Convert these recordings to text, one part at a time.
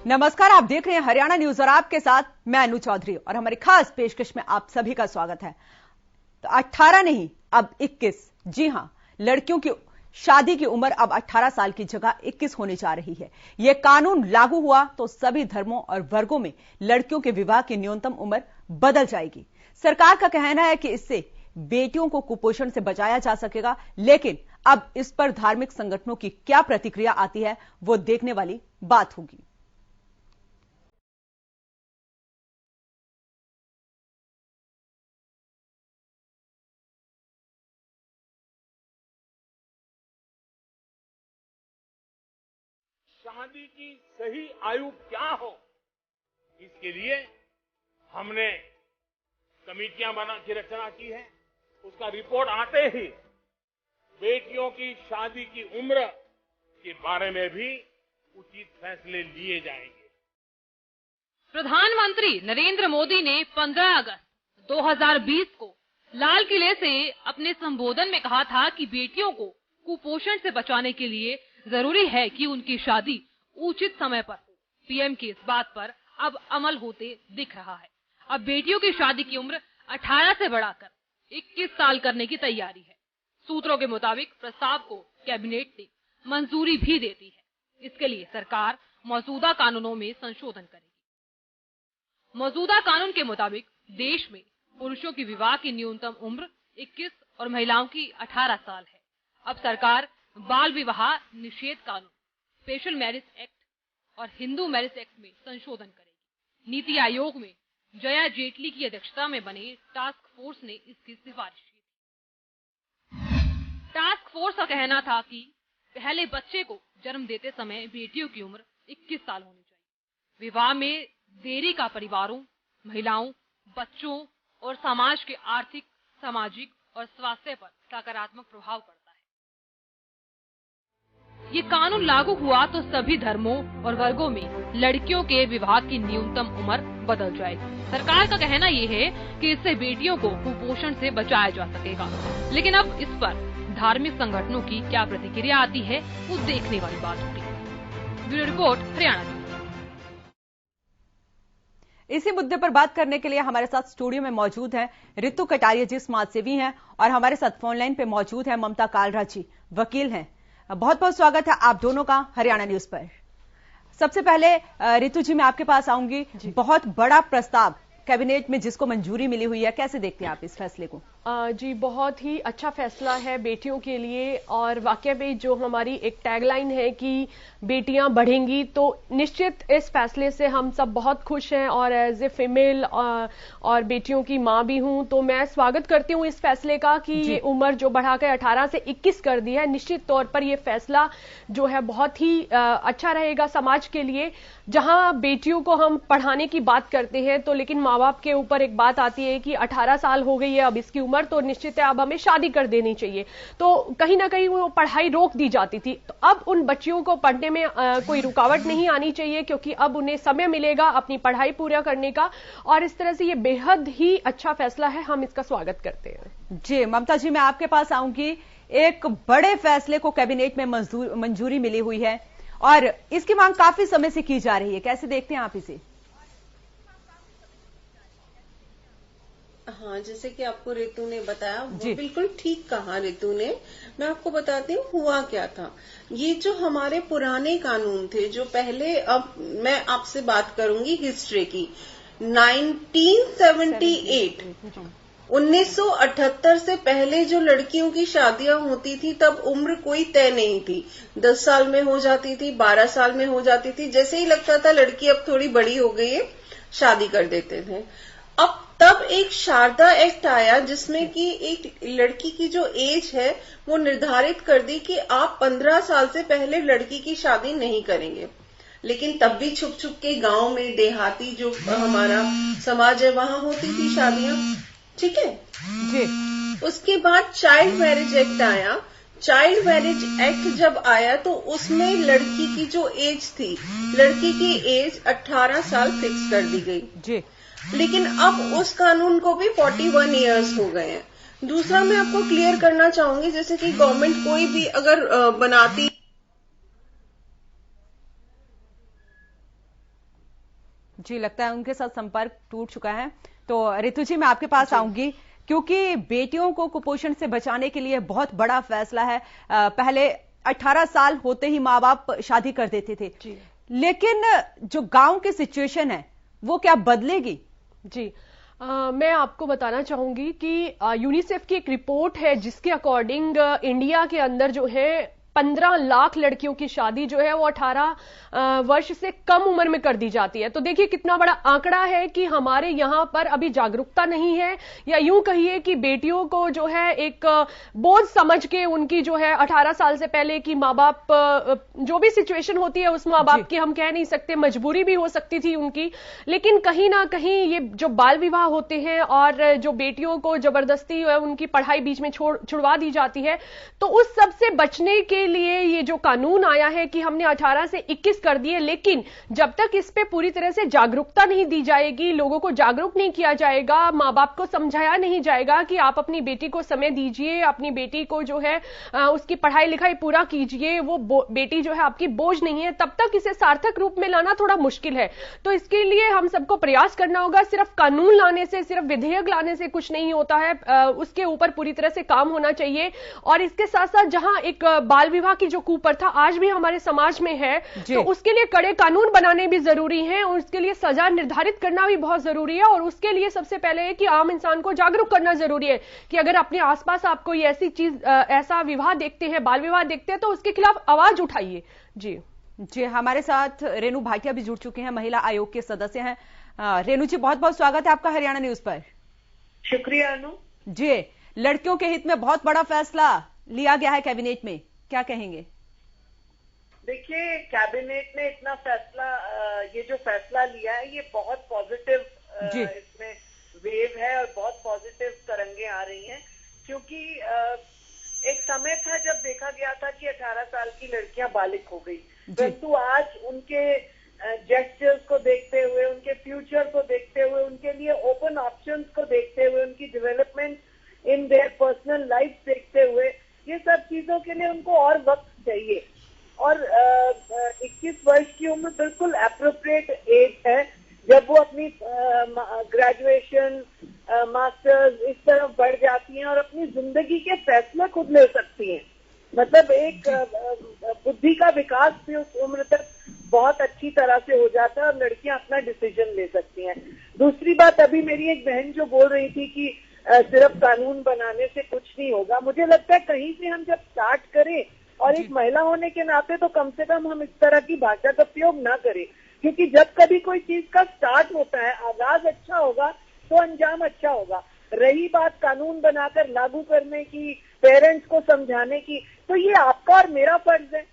नमस्कार, आप देख रहे हैं हरियाणा न्यूज और आपके साथ मैं अनु चौधरी और हमारी खास पेशकश में आप सभी का स्वागत है। तो 18 नहीं, अब 21। जी हां, लड़कियों की शादी की उम्र अब 18 साल की जगह 21 होने जा रही है। यह कानून लागू हुआ तो सभी धर्मों और वर्गों में लड़कियों के विवाह की न्यूनतम उम्र बदल जाएगी। सरकार का कहना है कि इससे बेटियों को कुपोषण से बचाया जा सकेगा, लेकिन अब इस पर धार्मिक संगठनों की क्या प्रतिक्रिया आती है वो देखने वाली बात होगी। शादी की सही आयु क्या हो, इसके लिए हमने कमेटियां बना की रचना की है। उसका रिपोर्ट आते ही बेटियों की शादी की उम्र के बारे में भी उचित फैसले लिए जाएंगे। प्रधानमंत्री नरेंद्र मोदी ने 15 अगस्त 2020 को लाल किले से अपने संबोधन में कहा था कि बेटियों को कुपोषण से बचाने के लिए जरूरी है कि उनकी शादी उचित समय पर हो। पीएम की इस बात पर अब अमल होते दिख रहा है। अब बेटियों की शादी की उम्र 18 से बढ़ाकर 21 साल करने की तैयारी है। सूत्रों के मुताबिक प्रस्ताव को कैबिनेट ने मंजूरी भी देती है। इसके लिए सरकार मौजूदा कानूनों में संशोधन करेगी। मौजूदा कानून के मुताबिक देश में पुरुषों की विवाह की न्यूनतम उम्र 21 और महिलाओं की 18 साल है। अब सरकार बाल विवाह निषेध कानून, स्पेशल मैरिज एक्ट और हिंदू मैरिज एक्ट में संशोधन करेगी। नीति आयोग में जया जेटली की अध्यक्षता में बने टास्क फोर्स ने इसकी सिफारिश की थी। टास्क फोर्स का कहना था कि पहले बच्चे को जन्म देते समय बेटियों की उम्र 21 साल होनी चाहिए। विवाह में देरी का परिवारों, महिलाओं, बच्चों और समाज के आर्थिक, सामाजिक और स्वास्थ्य पर सकारात्मक प्रभाव पड़ता है। ये कानून लागू हुआ तो सभी धर्मों और वर्गों में लड़कियों के विवाह की न्यूनतम उम्र बदल जाएगी। सरकार का कहना ये है कि इससे बेटियों को कुपोषण से बचाया जा सकेगा, लेकिन अब इस पर धार्मिक संगठनों की क्या प्रतिक्रिया आती है वो देखने वाली बात होगी। Bureau report, Haryana. इसी मुद्दे पर बात करने के लिए हमारे साथ स्टूडियो में मौजूद हैं रितु कटारिया जी, समाज सेवी हैं, और हमारे साथ फोन लाइन पे मौजूद है ममता कालरा जी, वकील हैं। बहुत बहुत स्वागत है आप दोनों का हरियाणा न्यूज पर। सबसे पहले रितु जी, मैं आपके पास आऊंगी। बहुत बड़ा प्रस्ताव कैबिनेट में जिसको मंजूरी मिली हुई है, कैसे देखते हैं आप इस फैसले को? जी, बहुत ही अच्छा फैसला है बेटियों के लिए। और वाकई में जो हमारी एक टैगलाइन है कि बेटियां बढ़ेंगी, तो निश्चित इस फैसले से हम सब बहुत खुश हैं। और एज ए फीमेल और बेटियों की मां भी हूं, तो मैं स्वागत करती हूं इस फैसले का कि ये उम्र जो बढ़ाकर 18 से 21 कर दी है। निश्चित तौर पर यह फैसला जो है बहुत ही अच्छा रहेगा समाज के लिए। जहां बेटियों को हम पढ़ाने की बात करते हैं, तो लेकिन माँ बाप के ऊपर एक बात आती है कि 18 साल हो गई है अब इसकी उम्र, तो निश्चित है अब हमें शादी कर देनी चाहिए। तो कहीं ना कहीं वो पढ़ाई रोक दी जाती थी। तो अब उन बच्चियों को पढ़ने में कोई रुकावट नहीं आनी चाहिए, क्योंकि अब उन्हें समय मिलेगा अपनी पढ़ाई पूरा करने का। और इस तरह से ये बेहद ही अच्छा फैसला है, हम इसका स्वागत करते हैं। जी ममता जी, मैं आपके पास आऊंगी। एक बड़े फैसले को कैबिनेट में मंजूरी मिली हुई है और इसकी मांग काफी समय से की जा रही है, कैसे देखते हैं आप इसे? हाँ, जैसे कि आपको रितु ने बताया, वो बिल्कुल ठीक कहा रितु ने। मैं आपको बताती हूँ हुआ क्या था। ये जो हमारे पुराने कानून थे, जो पहले, अब मैं आपसे बात करूंगी हिस्ट्री की। 1978 1978 से पहले जो लड़कियों की शादियां होती थी, तब उम्र कोई तय नहीं थी। 10 साल में हो जाती थी, 12 साल में हो जाती थी। जैसे ही लगता था लड़की अब थोड़ी बड़ी हो गई है, शादी कर देते थे। अब तब एक शारदा एक्ट आया, जिसमें कि एक लड़की की जो एज है वो निर्धारित कर दी कि आप 15 साल से पहले लड़की की शादी नहीं करेंगे। लेकिन तब भी छुप छुप के गांव में, देहाती जो हमारा समाज है, वहां होती थी शादियां। ठीक है जी। उसके बाद चाइल्ड मैरिज एक्ट आया। चाइल्ड मैरिज एक्ट जब आया तो उसमें लड़की की जो एज थी, लड़की की एज 18 साल फिक्स कर दी गई जी। लेकिन अब उस कानून को भी 41 इयर्स हो गए हैं। दूसरा मैं आपको क्लियर करना चाहूंगी, जैसे कि गवर्नमेंट कोई भी अगर बनाती जी, लगता है उनके साथ संपर्क टूट चुका है। तो ऋतु जी, मैं आपके पास आऊंगी, क्योंकि बेटियों को कुपोषण से बचाने के लिए बहुत बड़ा फैसला है। पहले 18 साल होते ही माँ बाप शादी कर देते थे, लेकिन जो गांव की सिचुएशन है वो क्या बदलेगी? जी, मैं आपको बताना चाहूंगी कि यूनिसेफ की एक रिपोर्ट है जिसके अकॉर्डिंग इंडिया के अंदर जो है 15 लाख लड़कियों की शादी जो है वो 18 वर्ष से कम उम्र में कर दी जाती है। तो देखिए कितना बड़ा आंकड़ा है कि हमारे यहाँ पर अभी जागरूकता नहीं है, या यूं कहिए कि बेटियों को जो है एक बोझ समझ के उनकी जो है 18 साल से पहले की माँ बाप, जो भी सिचुएशन होती है उस माँ बाप की हम कह नहीं सकते, मजबूरी भी हो सकती थी उनकी, लेकिन कहीं ना कहीं ये जो बाल विवाह होते हैं और जो बेटियों को जबरदस्ती उनकी पढ़ाई बीच में छुड़वा दी जाती है, तो उस सब से बचने के लिए ये जो कानून आया है कि हमने 18 से 21 कर दिए, लेकिन जब तक इस पे पूरी तरह से जागरूकता नहीं दी जाएगी, लोगों को जागरूक नहीं किया जाएगा, माँ बाप को समझाया नहीं जाएगा कि आप अपनी बेटी को समय दीजिए, अपनी बेटी को जो है उसकी पढ़ाई लिखाई पूरा कीजिए, वो बेटी जो है आपकी बोझ नहीं है, तब तक इसे सार्थक रूप में लाना थोड़ा मुश्किल है। तो इसके लिए हम सबको प्रयास करना होगा। सिर्फ कानून लाने से, सिर्फ विधेयक लाने से कुछ नहीं होता है, उसके ऊपर पूरी तरह से काम होना चाहिए। और इसके साथ साथ जहां एक बाल विवाह की जो कुप्रथा आज भी हमारे समाज में है, तो उसके लिए कड़े कानून बनाने भी जरूरी हैं और उसके लिए सजा निर्धारित करना भी बहुत जरूरी है। और उसके लिए सबसे पहले है कि आम इंसान को जागरूक करना जरूरी है कि अगर अपने आसपास आप कोई ऐसी चीज, ऐसा विवाह देखते हैं, बाल विवाह देखते हैं, तो उसके खिलाफ आवाज उठाइए। जी, हमारे साथ रेणु भाटिया भी जुड़ चुके हैं, महिला आयोग के सदस्य हैं। रेणु जी, बहुत बहुत स्वागत है आपका हरियाणा न्यूज पर। शुक्रिया अनु जी, लड़कियों के हित में बहुत बड़ा फैसला लिया गया है कैबिनेट में, क्या कहेंगे? देखिए, कैबिनेट ने इतना फैसला, ये जो फैसला लिया है ये बहुत पॉजिटिव इसमें वेव है और बहुत पॉजिटिव तरंगे आ रही हैं, क्योंकि एक समय था जब देखा गया था कि 18 साल की लड़कियां बालिग हो गई, परंतु आज उनके जेस्चर्स को देखते हुए, उनके फ्यूचर को देखते हुए, उनके लिए ओपन ऑप्शंस को देखते हुए, उनकी development in their personal life देखते हुए, ये सब चीजों के लिए उनको और वक्त चाहिए। और 21 वर्ष की उम्र बिल्कुल एप्रोप्रिएट एज है जब वो अपनी ग्रेजुएशन, मास्टर्स इस तरफ बढ़ जाती हैं और अपनी जिंदगी के फैसले खुद ले सकती हैं। मतलब एक बुद्धि का विकास भी उस उम्र तक बहुत अच्छी तरह से हो जाता है और लड़कियां अपना डिसीजन ले सकती हैं। दूसरी बात, अभी मेरी एक बहन जो बोल रही थी कि सिर्फ कानून बनाने से कुछ नहीं होगा, मुझे लगता है कहीं से हम जब स्टार्ट करें, और एक महिला होने के नाते तो कम से कम हम इस तरह की भाषा का प्रयोग ना करें, क्योंकि जब कभी कोई चीज का स्टार्ट होता है, आगाज अच्छा होगा तो अंजाम अच्छा होगा। रही बात कानून बनाकर लागू करने की, पेरेंट्स को समझाने की, तो ये आपका और मेरा फर्ज है।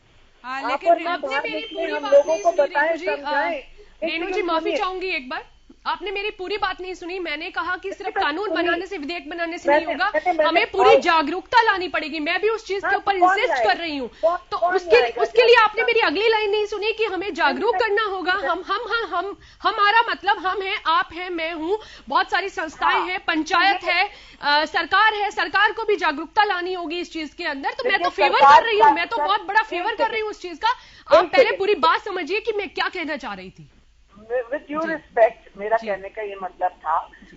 लेकिन आपने मेरी पूरी हम बात लोगों नहीं को सुनी बताएं, रेणु जी। समझाएं। रेणु जी, माफी चाहूंगी, एक बार आपने मेरी पूरी बात नहीं सुनी। मैंने कहा कि सिर्फ कानून बनाने से, विधेयक बनाने से नहीं होगा, हमें पूरी जागरूकता लानी पड़ेगी। मैं भी उस चीज के ऊपर इंसिस्ट कर रही हूँ। तो उसके लिए आपने मेरी अगली लाइन नहीं सुनी कि हमें जागरूक करना होगा। हमारा मतलब हम हैं, आप हैं, मैं हूँ, बहुत सारी संस्थाएं हैं, पंचायत है, सरकार है, सरकार को भी जागरूकता लानी होगी इस चीज के अंदर। तो मैं तो फेवर कर रही हूँ, मैं तो बहुत बड़ा फेवर कर रही हूँ उस चीज का। आप पहले पूरी बात समझिए कि मैं क्या कहना चाह रही थी। विद ड्यू रिस्पेक्ट, मेरा कहने का ये मतलब था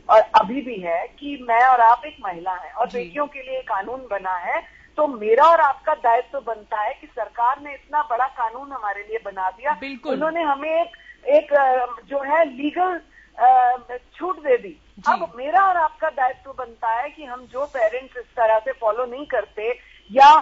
और अभी भी है कि मैं और आप एक महिला हैं और बेटियों के लिए कानून बना है, तो मेरा और आपका दायित्व बनता है कि सरकार ने इतना बड़ा कानून हमारे लिए बना दिया, उन्होंने हमें एक जो है लीगल छूट दे दी। अब मेरा और आपका दायित्व बनता है कि हम जो पेरेंट्स इस तरह से फॉलो नहीं करते या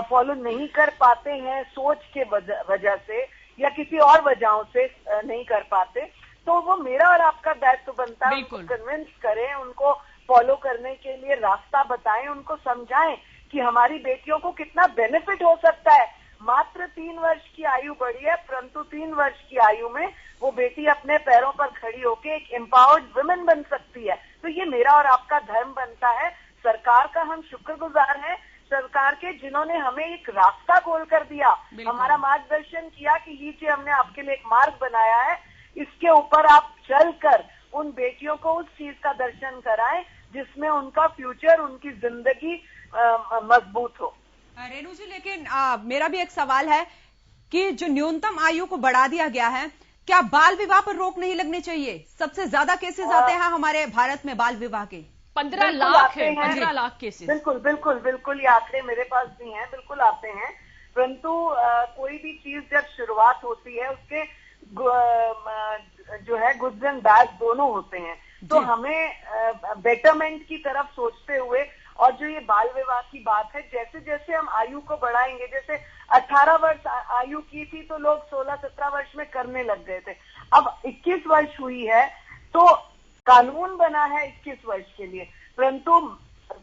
फॉलो नहीं कर पाते हैं सोच के वजह से या किसी और वजहों से नहीं कर पाते, तो वो मेरा और आपका दायित्व बनता है उनको कन्विंस करें, उनको फॉलो करने के लिए रास्ता बताएं, उनको समझाएं कि हमारी बेटियों को कितना बेनिफिट हो सकता है। मात्र 3 वर्ष की आयु बढ़ी है, परंतु 3 वर्ष की आयु में वो बेटी अपने पैरों पर खड़ी होकर एक एम्पावर्ड वुमेन बन सकती है। तो ये मेरा और आपका धर्म बनता है। सरकार का हम शुक्रगुजार हैं, सरकार के, जिन्होंने हमें एक रास्ता खोल कर दिया, हमारा मार्गदर्शन किया कि लीजिए हमने आपके लिए एक मार्ग बनाया है, इसके ऊपर आप चलकर उन बेटियों को उस चीज का दर्शन कराएं जिसमें उनका फ्यूचर, उनकी जिंदगी मजबूत हो। रेणु जी, लेकिन मेरा भी एक सवाल है कि जो न्यूनतम आयु को बढ़ा दिया गया है, क्या बाल विवाह पर रोक नहीं लगनी चाहिए? सबसे ज्यादा केसेस आते हैं हमारे भारत में बाल विवाह के। 15 लाख है, 15 लाख केसेस। बिल्कुल बिल्कुल बिल्कुल, ये आंकड़े मेरे पास भी हैं, बिल्कुल आते हैं। परंतु कोई भी चीज जब शुरुआत होती है उसके जो है गुड्स एंड बैड दोनों होते हैं। तो हमें बेटरमेंट की तरफ सोचते हुए, और जो ये बाल विवाह की बात है, जैसे जैसे हम आयु को बढ़ाएंगे, जैसे 18 वर्ष आयु की थी तो लोग 16-17 वर्ष में करने लग गए थे, अब 21 वर्ष हुई है तो कानून बना है 21 वर्ष के लिए, परंतु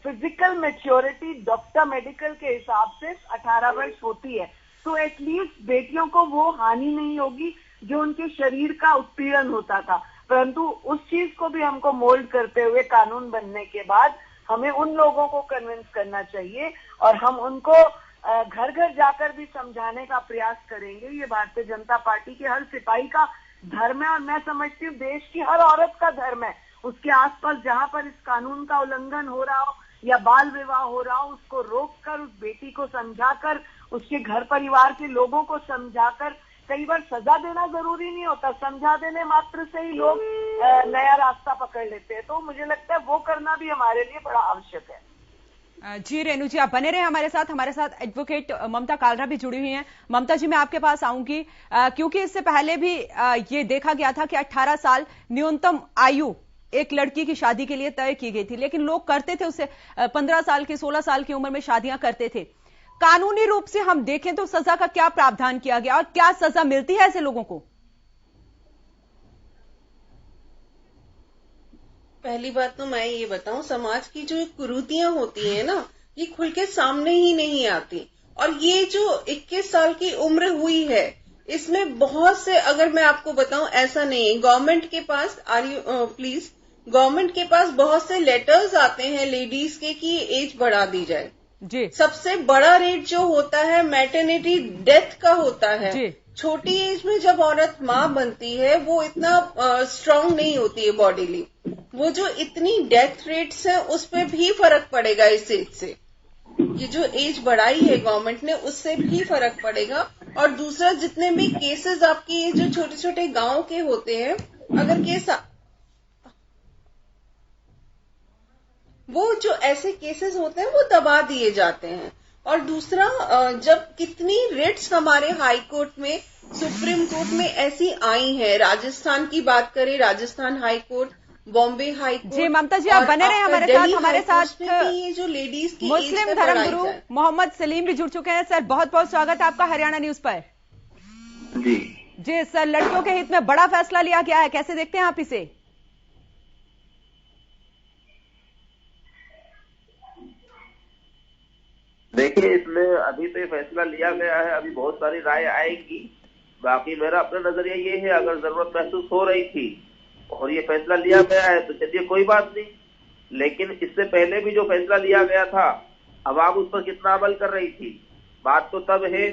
फिजिकल मैच्योरिटी डॉक्टर मेडिकल के हिसाब से 18 वर्ष होती है। तो एटलीस्ट बेटियों को वो हानि नहीं होगी जो उनके शरीर का उत्पीड़न होता था। परंतु उस चीज को भी हमको मोल्ड करते हुए कानून बनने के बाद हमें उन लोगों को कन्विंस करना चाहिए, और हम उनको घर घर जाकर भी समझाने का प्रयास करेंगे। ये भारतीय जनता पार्टी के हर सिपाही का धर्म है, और मैं समझती हूँ देश की हर औरत का धर्म है। उसके आसपास जहां पर इस कानून का उल्लंघन हो रहा हो या बाल विवाह हो रहा हो, उसको रोककर, उस बेटी को समझाकर, उसके घर परिवार के लोगों को समझाकर, कई बार सजा देना जरूरी नहीं होता, समझा देने मात्र से ही लोग नया रास्ता पकड़ लेते हैं। तो मुझे लगता है वो करना भी हमारे लिए बड़ा आवश्यक है। जी रेणु जी, आप बने रहे हमारे साथ एडवोकेट ममता कालरा भी जुड़ी हुई हैं। ममता जी, मैं आपके पास आऊंगी क्योंकि इससे पहले भी ये देखा गया था कि 18 साल न्यूनतम आयु एक लड़की की शादी के लिए तय की गई थी, लेकिन लोग करते थे उससे 15 साल की 16 साल की उम्र में शादियां करते थे। कानूनी रूप से हम देखें तो सजा का क्या प्रावधान किया गया और क्या सजा मिलती है ऐसे लोगों को? पहली बात तो मैं ये बताऊं, समाज की जो कुरीतियां होती है ना, ये खुल के सामने ही नहीं आती। और ये जो 21 साल की उम्र हुई है, इसमें बहुत से, अगर मैं आपको बताऊं, ऐसा नहीं है, गवर्नमेंट के पास प्लीज गवर्नमेंट के पास बहुत से लेटर्स आते हैं लेडीज के कि एज बढ़ा दी जाए जी। सबसे बड़ा रेट जो होता है मैटरनिटी डेथ का होता है जी। छोटी एज में जब औरत माँ बनती है वो इतना स्ट्रांग नहीं होती है बॉडीली, वो जो इतनी डेथ रेट्स है उस पर भी फर्क पड़ेगा इस एज से। ये जो एज बढ़ाई है गवर्नमेंट ने उससे भी फर्क पड़ेगा। और दूसरा, जितने भी केसेस आपके ये जो छोटे छोटे गांव के होते हैं, अगर केस वो जो ऐसे केसेस होते हैं वो दबा दिए जाते हैं। और दूसरा, जब कितनी रिट्स हमारे हाई कोर्ट में, सुप्रीम कोर्ट में ऐसी आई हैं, राजस्थान की बात करें, Rajasthan high court, Bombay high court. जी ममता जी, आप बने रहे हमारे साथ ये जो लेडीज की मुस्लिम धर्मगुरु मोहम्मद सलीम भी जुड़ चुके हैं। सर, बहुत बहुत स्वागत है आपका हरियाणा न्यूज पर। जी सर, लड़कियों के हित में बड़ा फैसला लिया गया है, कैसे देखते हैं आप इसे? देखिए, इसमें अभी तो ये फैसला लिया गया है, अभी बहुत सारी राय आएगी। बाकी मेरा अपना नजरिया ये है, अगर जरूरत महसूस हो रही थी और ये फैसला लिया गया है तो चलिए कोई बात नहीं, लेकिन इससे पहले भी जो फैसला लिया गया था अवाम उस पर कितना अमल कर रही थी। बात तो तब है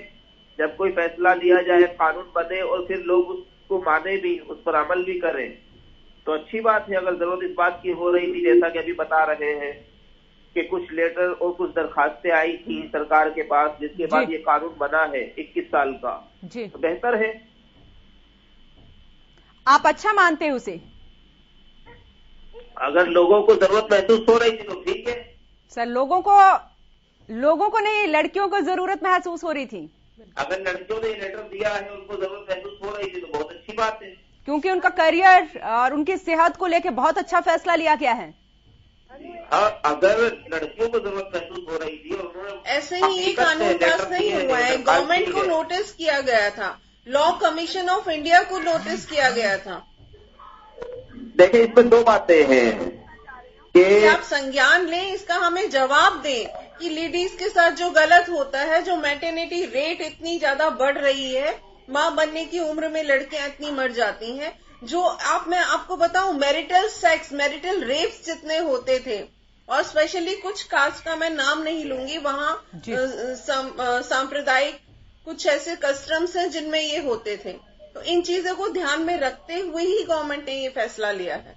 जब कोई फैसला लिया जाए, कानून बने और फिर लोग उसको माने भी, उस पर अमल भी करें, तो अच्छी बात है। अगर जरूरत इस बात की हो रही थी, जैसा कि अभी बता रहे हैं कि कुछ लेटर और कुछ दरखास्तें आई थी सरकार के पास, जिसके बाद ये कानून बना है 21 साल का, तो बेहतर है। आप अच्छा मानते हैं उसे? अगर लोगों को जरूरत महसूस हो रही थी तो ठीक है सर। लोगों को नहीं, लड़कियों को जरूरत महसूस हो रही थी। अगर लड़कियों ने लेटर दिया है, उनको जरूरत महसूस हो रही थी तो बहुत अच्छी बात है, क्योंकि उनका करियर और उनकी सेहत को लेकर बहुत अच्छा फैसला लिया गया है। अगर लड़कियों को जरूरत महसूस हो रही थी और उन्होंने ऐसे ही ये कानून पास नहीं हुआ है, गवर्नमेंट को नोटिस किया गया था, लॉ कमीशन ऑफ इंडिया को नोटिस किया गया था। देखिए, इसमें दो बातें हैं कि आप संज्ञान लें, इसका हमें जवाब दें कि लेडीज के साथ जो गलत होता है, जो मैटरनिटी रेट इतनी ज्यादा बढ़ रही है, माँ बनने की उम्र में लड़कियां इतनी मर जाती हैं, जो मैं आपको बताऊं, मैरिटल सेक्स, मैरिटल रेप्स जितने होते थे, और स्पेशली कुछ कास्ट का मैं नाम नहीं लूंगी, वहां सांप्रदायिक कुछ ऐसे कस्टम्स हैं जिनमें ये होते थे। तो इन चीजों को ध्यान में रखते हुए ही गवर्नमेंट ने ये फैसला लिया है।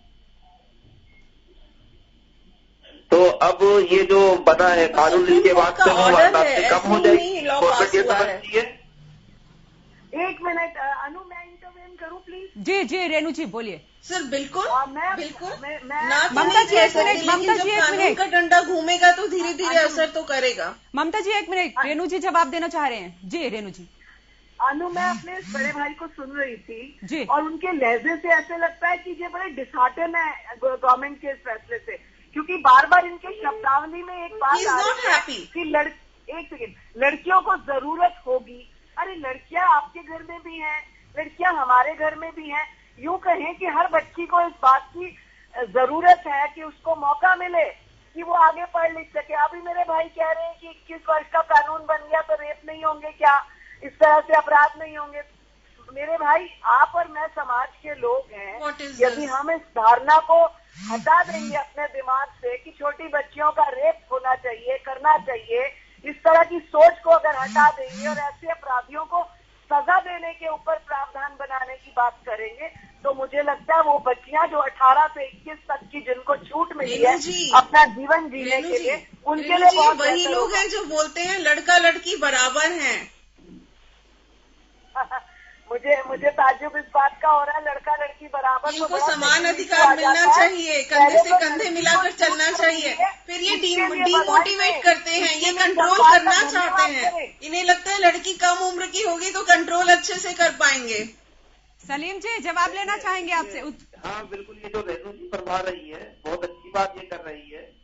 तो अब ये जो बना है कानून, इसके बाद से ऑर्डर है, कम हो ऐसे जाएगी, ही लॉ पास हुआ है। एक मिनट अनु, मैं इंटरवेन करूं प्लीज? जी जी रेणु जी बोलिए। सर बिल्कुल बिल्कुल ना तो ममता जी एक मिनट, लेकिन ममता जी जब एक कानून मिनट, का डंडा घूमेगा तो धीरे धीरे असर तो करेगा। ममता जी एक मिनट, रेणु जी जवाब देना चाह रहे हैं। जी रेणु जी। अनु, मैं अपने इस बड़े भाई को सुन रही जी। थी और उनके लहजे से ऐसे लगता है कि ये बड़े डिसहार्टन है गवर्नमेंट के इस फैसले से, क्योंकि बार बार इनके शब्दावली में एक बात आ रही है कि एक सेकेंड, लड़कियों को जरूरत होगी। अरे लड़कियां आपके घर में भी हैं, लड़कियां हमारे घर में भी हैं। यूं कहें कि हर बच्ची को इस बात की जरूरत है कि उसको मौका मिले कि वो आगे पढ़ लिख सके। अभी मेरे भाई कह रहे हैं कि 21 वर्ष का कानून बन गया तो रेप नहीं होंगे क्या, इस तरह से अपराध नहीं होंगे। मेरे भाई, आप और मैं समाज के लोग हैं, यदि हम इस धारणा को हटा देंगे अपने दिमाग से कि छोटी बच्चियों का रेप होना चाहिए, करना चाहिए, इस तरह की सोच को अगर हटा देंगे और ऐसे अपराधियों को सजा देने के ऊपर प्रावधान बनाने की बात करेंगे, तो मुझे लगता है वो बच्चियां जो 18 से 21 तक की जिनको छूट मिली है अपना जीवन जीने के लिए, उनके लिए बहुत वही लोग हैं जो बोलते हैं लड़का लड़की बराबर हैं। मुझे ताज्जुब इस बात का हो रहा है, लड़का लड़की बराबर, इनको समान अधिकार मिलना चाहिए, कंधे से कंधे मिलाकर चलना चाहिए। फिर ये डीमोटिवेट करते हैं, ये कंट्रोल करना चाहते हैं। इन्हें लगता है लड़की कम उम्र की होगी तो कंट्रोल अच्छे से कर पाएंगे। सलीम जी जवाब लेना चाहेंगे आपसे? हाँ बिल्कुल, ये जो रेणु जी फरमा रही है बहुत अच्छी बात ये कर रही है।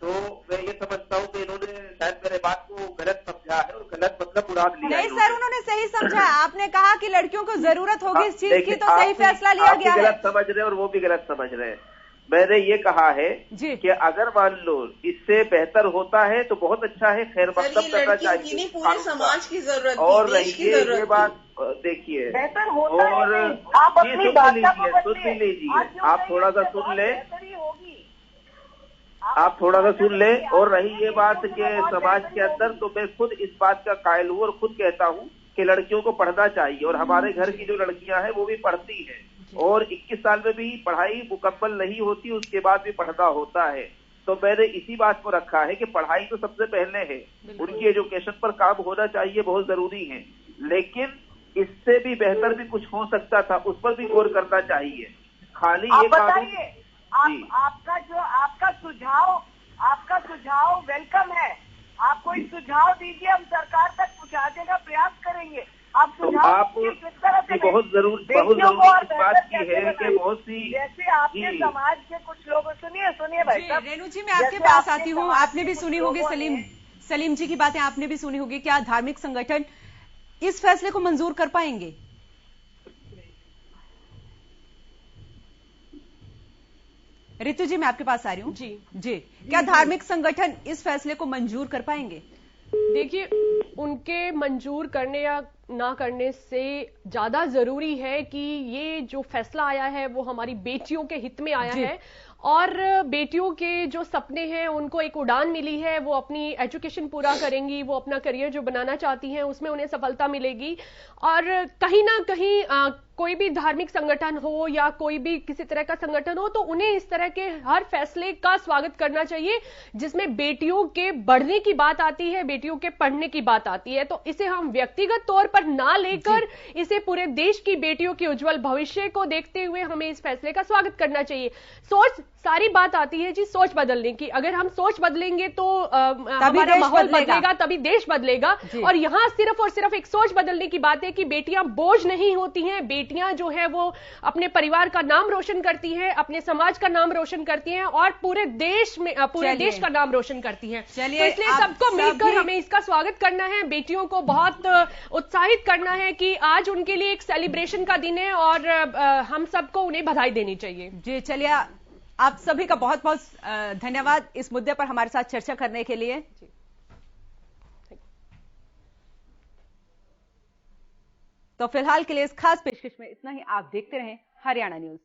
तो मैं ये समझता हूँ कि इन्होंने शायद मेरे बात को गलत समझा है और गलत मतलब उड़ा लिया। नहीं सर, उन्होंने सही समझा। आपने कहा कि लड़कियों को जरूरत होगी इस चीज की, तो सही फैसला लिया गया है। गलत समझ रहे हैं और वो भी गलत समझ रहे हैं। मैंने ये कहा है कि अगर मान लो इससे बेहतर होता है तो बहुत अच्छा है, खैर मकदम करना चाहिए। पूरे समाज की जरूरत और रही ये बात देखिए, और सुन लीजिए, आप थोड़ा सा सुन ले, आप थोड़ा सा सुन ले। और रही ये बात के समाज के अंदर, तो मैं खुद इस बात का कायल हूँ और खुद कहता हूँ कि लड़कियों को पढ़ना चाहिए। और हमारे घर की जो लड़कियां हैं वो भी पढ़ती हैं, और 21 साल में भी पढ़ाई मुकम्मल नहीं होती, उसके बाद भी पढ़ना होता है। तो मैंने इसी बात को रखा है कि पढ़ाई तो सबसे पहले है, उनकी एजुकेशन पर काम होना चाहिए, बहुत जरूरी है। लेकिन इससे भी बेहतर भी कुछ हो सकता था, उस पर भी गौर करना चाहिए। खाली ये बताइए, आपका सुझाव वेलकम है। आप कोई सुझाव दीजिए, हम सरकार तक पहुंचाने का प्रयास करेंगे। आप सुझाव किस तरह से बहुत जरूरी बात की है कि बहुत सी, जैसे आपके समाज के कुछ लोग, सुनिए भाई साहब, रेणु जी मैं आपके पास आती हूँ। आपने भी सुनी होगी सलीम जी की बातें, आपने भी सुनी होगी। क्या धार्मिक संगठन इस फैसले को मंजूर कर पाएंगे? रितु जी मैं आपके पास आ रही हूँ। जी क्या धार्मिक संगठन इस फैसले को मंजूर कर पाएंगे? देखिए, उनके मंजूर करने या ना करने से ज्यादा जरूरी है कि ये जो फैसला आया है वो हमारी बेटियों के हित में आया है, और बेटियों के जो सपने हैं उनको एक उड़ान मिली है। वो अपनी एजुकेशन पूरा करेंगी, वो अपना करियर जो बनाना चाहती हैं उसमें उन्हें सफलता मिलेगी। और कहीं ना कहीं कोई भी धार्मिक संगठन हो या कोई भी किसी तरह का संगठन हो, तो उन्हें इस तरह के हर फैसले का स्वागत करना चाहिए जिसमें बेटियों के बढ़ने की बात आती है, बेटियों के पढ़ने की बात आती है। तो इसे हम व्यक्तिगत तौर पर ना लेकर इसे पूरे देश की बेटियों के उज्जवल भविष्य को देखते हुए हमें इस फैसले का स्वागत करना चाहिए। सोच, सारी बात आती है जी सोच बदलने की। अगर हम सोच बदलेंगे तो हमारा माहौल बदलेगा, तभी देश बदलेगा। और यहां सिर्फ और सिर्फ एक सोच बदलने की बात है कि बेटियां बोझ नहीं होती हैं। बेटियां जो है वो अपने परिवार का नाम रोशन करती हैं, अपने समाज का नाम रोशन करती हैं और पूरे देश का नाम रोशन करती हैं। तो इसलिए सबको मिलकर हमें इसका स्वागत करना है। बेटियों को बहुत उत्साहित करना है कि आज उनके लिए एक सेलिब्रेशन का दिन है और हम सबको उन्हें बधाई देनी चाहिए। जी चलिए, आप सभी का बहुत बहुत धन्यवाद इस मुद्दे पर हमारे साथ चर्चा करने के लिए। तो फिलहाल के लिए इस खास पेशकश में इतना ही। आप देखते रहें हरियाणा न्यूज।